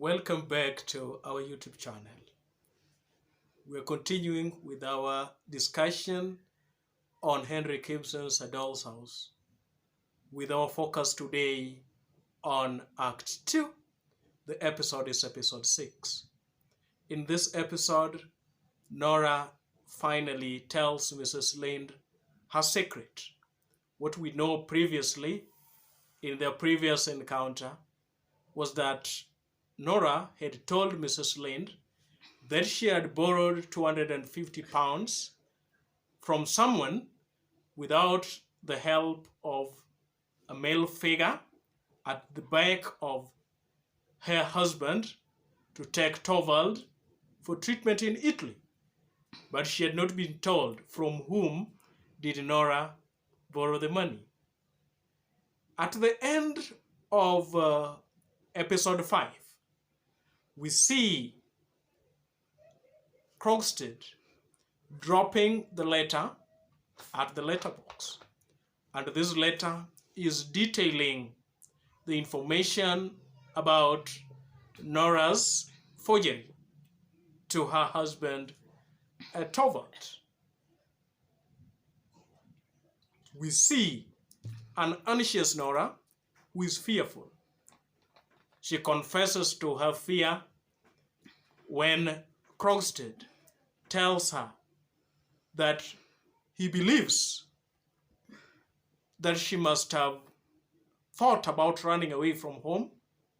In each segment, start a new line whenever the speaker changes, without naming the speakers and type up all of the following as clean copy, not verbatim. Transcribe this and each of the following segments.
Welcome back to our YouTube channel. We're continuing with our discussion on Henry Gibson's A Doll's House, with our focus today on Act 2. The episode is episode 6. In this episode, Nora finally tells Mrs. Linde her secret. What we know previously in their previous encounter was that Nora had told Mrs. Linde that she had borrowed £250 from someone without the help of a male figure at the back of her husband to take Torvald for treatment in Italy. But she had not been told from whom did Nora borrow the money. At the end of episode 5, we see Krogstad dropping the letter at the letterbox. And this letter is detailing the information about Nora's forgery to her husband, Torvald. We see an anxious Nora who is fearful. She confesses to her fear when Krogstad tells her that he believes that she must have thought about running away from home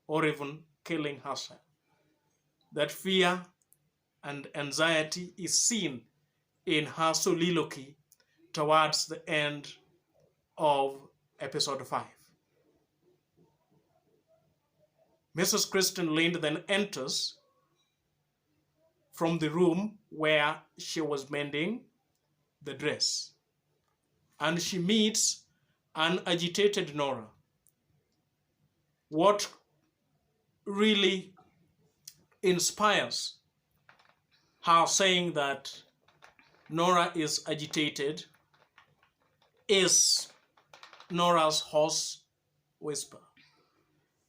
or even killing herself. That fear and anxiety is seen in her soliloquy towards the end of episode 5. Mrs. Kristen Linde then enters from the room where she was mending the dress, and she meets an agitated Nora. What really inspires her saying that Nora is agitated is Nora's hoarse whisper.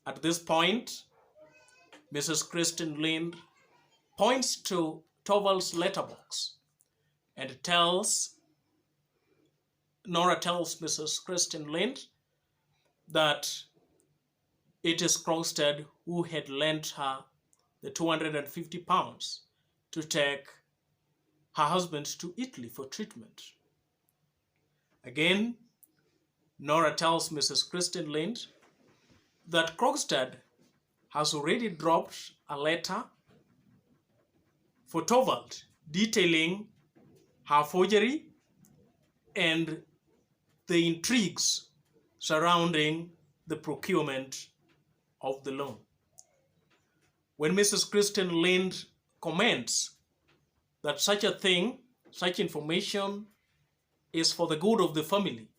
At this point, Mrs. Kristen Linde points to Torvald's letterbox and Nora tells Mrs. Kristen Linde that it is Krogstad who had lent her the £250 to take her husband to Italy for treatment. Again, Nora tells Mrs. Kristen Linde that Krogstad has already dropped a letter for Torvald detailing her forgery and the intrigues surrounding the procurement of the loan. When Mrs. Kristen Linde comments that such information is for the good of the family,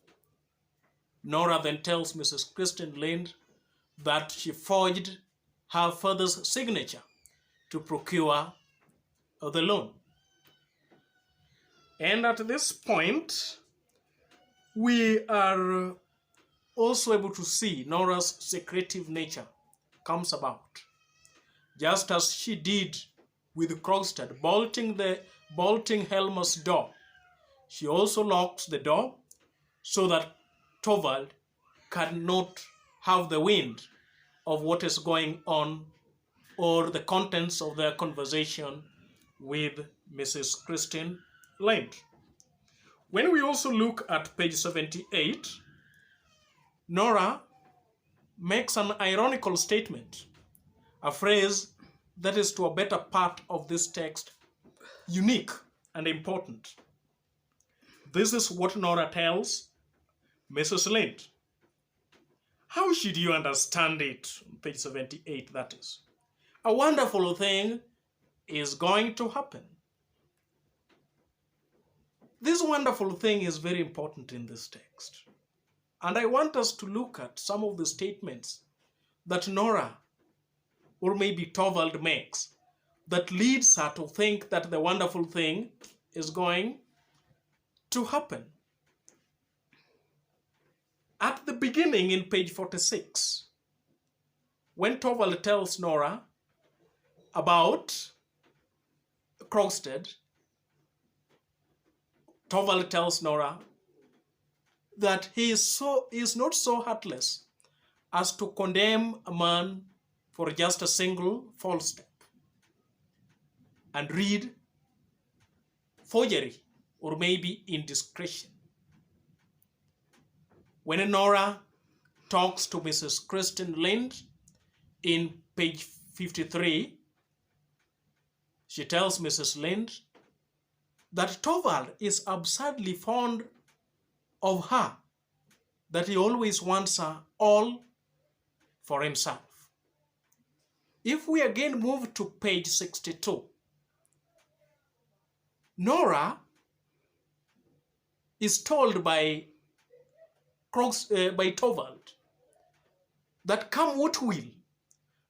Nora then tells Mrs. Kristen Linde that she forged her father's signature to procure the loan. And at this point, we are also able to see Nora's secretive nature comes about. Just as she did with Krogstad, bolting Helmer's door, she also locks the door so that Torvald cannot have the wind of what is going on or the contents of their conversation with Mrs. Kristen Linde. When we also look at page 78, Nora makes an ironical statement, a phrase that is to a better part of this text unique and important. This is what Nora tells Mrs. Linde. How should you understand it? Page 78, that is. A wonderful thing is going to happen. This wonderful thing is very important in this text. And I want us to look at some of the statements that Nora, or maybe Torvald, makes that leads her to think that the wonderful thing is going to happen. At the beginning in page 46, when Torvald tells Nora about Krogstad, Torvald tells Nora that he is not so heartless as to condemn a man for just a single false step and read forgery or maybe indiscretion. When Nora talks to Mrs. Kristen Linde in page 53, she tells Mrs. Linde that Torvald is absurdly fond of her, that he always wants her all for himself. If we again move to page 62, Nora is told by Torvald that come what will,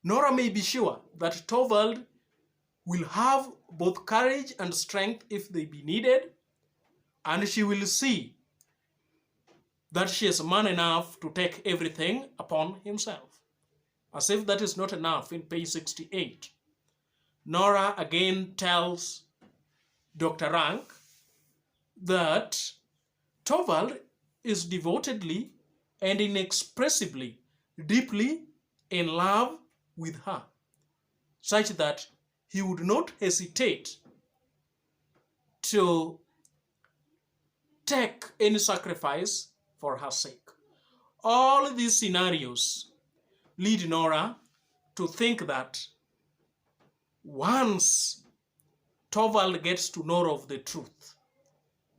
Nora may be sure that Torvald will have both courage and strength if they be needed, and she will see that she is man enough to take everything upon himself. As if that is not enough, in page 68, Nora again tells Dr. Rank that Torvald is devotedly and inexpressibly deeply in love with her, such that he would not hesitate to take any sacrifice for her sake. All these scenarios lead Nora to think that once Torvald gets to know of the truth,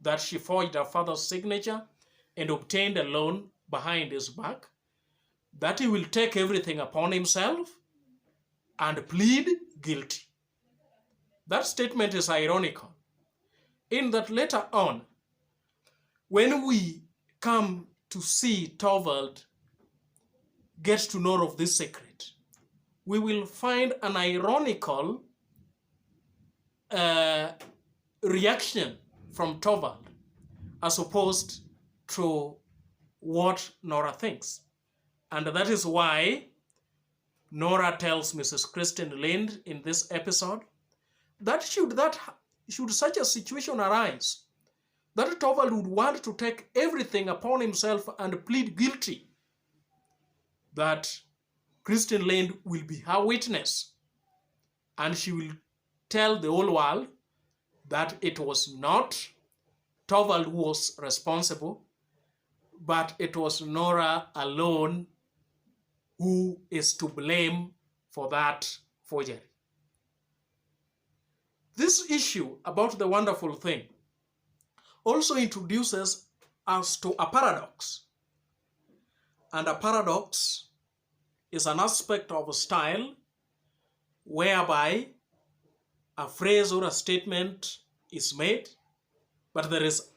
that she forged her father's signature and obtained a loan behind his back, that he will take everything upon himself and plead guilty. That statement is ironical, in that later on, when we come to see Torvald get to know of this secret, we will find an ironical reaction from Torvald as opposed to what Nora thinks. And that is why Nora tells Mrs. Kristen Linde in this episode that should such a situation arise, that Torvald would want to take everything upon himself and plead guilty, that Kristen Linde will be her witness, and she will tell the whole world that it was not Torvald who was responsible, but it was Nora alone who is to blame for that forgery. This issue about the wonderful thing also introduces us to a paradox. And a paradox is an aspect of a style whereby a phrase or a statement is made, but there is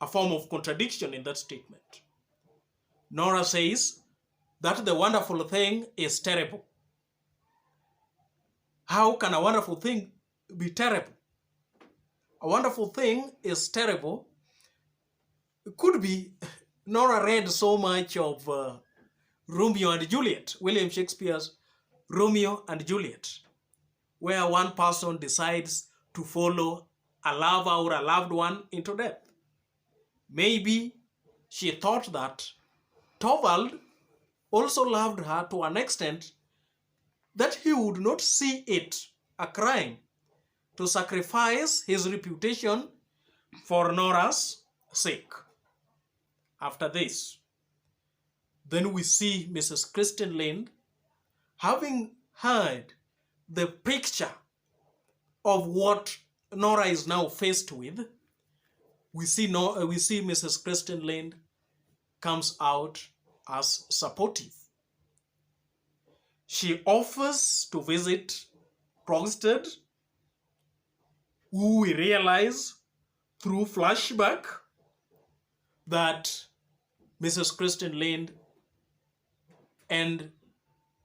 a form of contradiction in that statement. Nora says that the wonderful thing is terrible. How can a wonderful thing be terrible? A wonderful thing is terrible. It could be Nora read so much of Romeo and Juliet, William Shakespeare's Romeo and Juliet, where one person decides to follow a lover or a loved one into death. Maybe she thought that Torvald also loved her to an extent that he would not see it a crime to sacrifice his reputation for Nora's sake. After this, then we see Mrs. Kristen Linde, having heard the picture of what Nora is now faced with. We see Mrs. Kristen Linde comes out as supportive. She offers to visit Krogstad, who we realize through flashback that Mrs. Kristen Linde and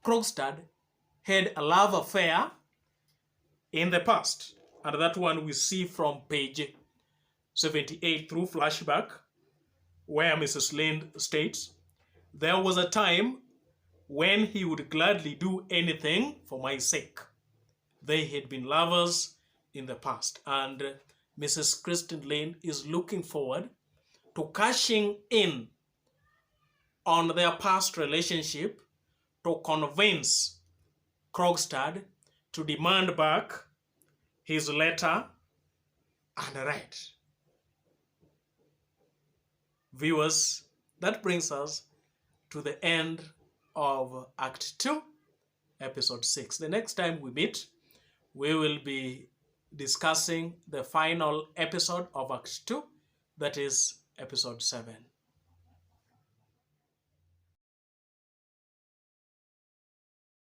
Krogstad had a love affair in the past. And that one we see from page 78 through flashback, where Mrs. Linde states, "There was a time when he would gladly do anything for my sake. They had been lovers in the past, and Mrs. Kristen Linde is looking forward to cashing in on their past relationship to convince Krogstad to demand back his letter unread. Viewers, that brings us to the end of Act 2, Episode 6. The next time we meet, we will be discussing the final episode of Act 2, that is Episode 7.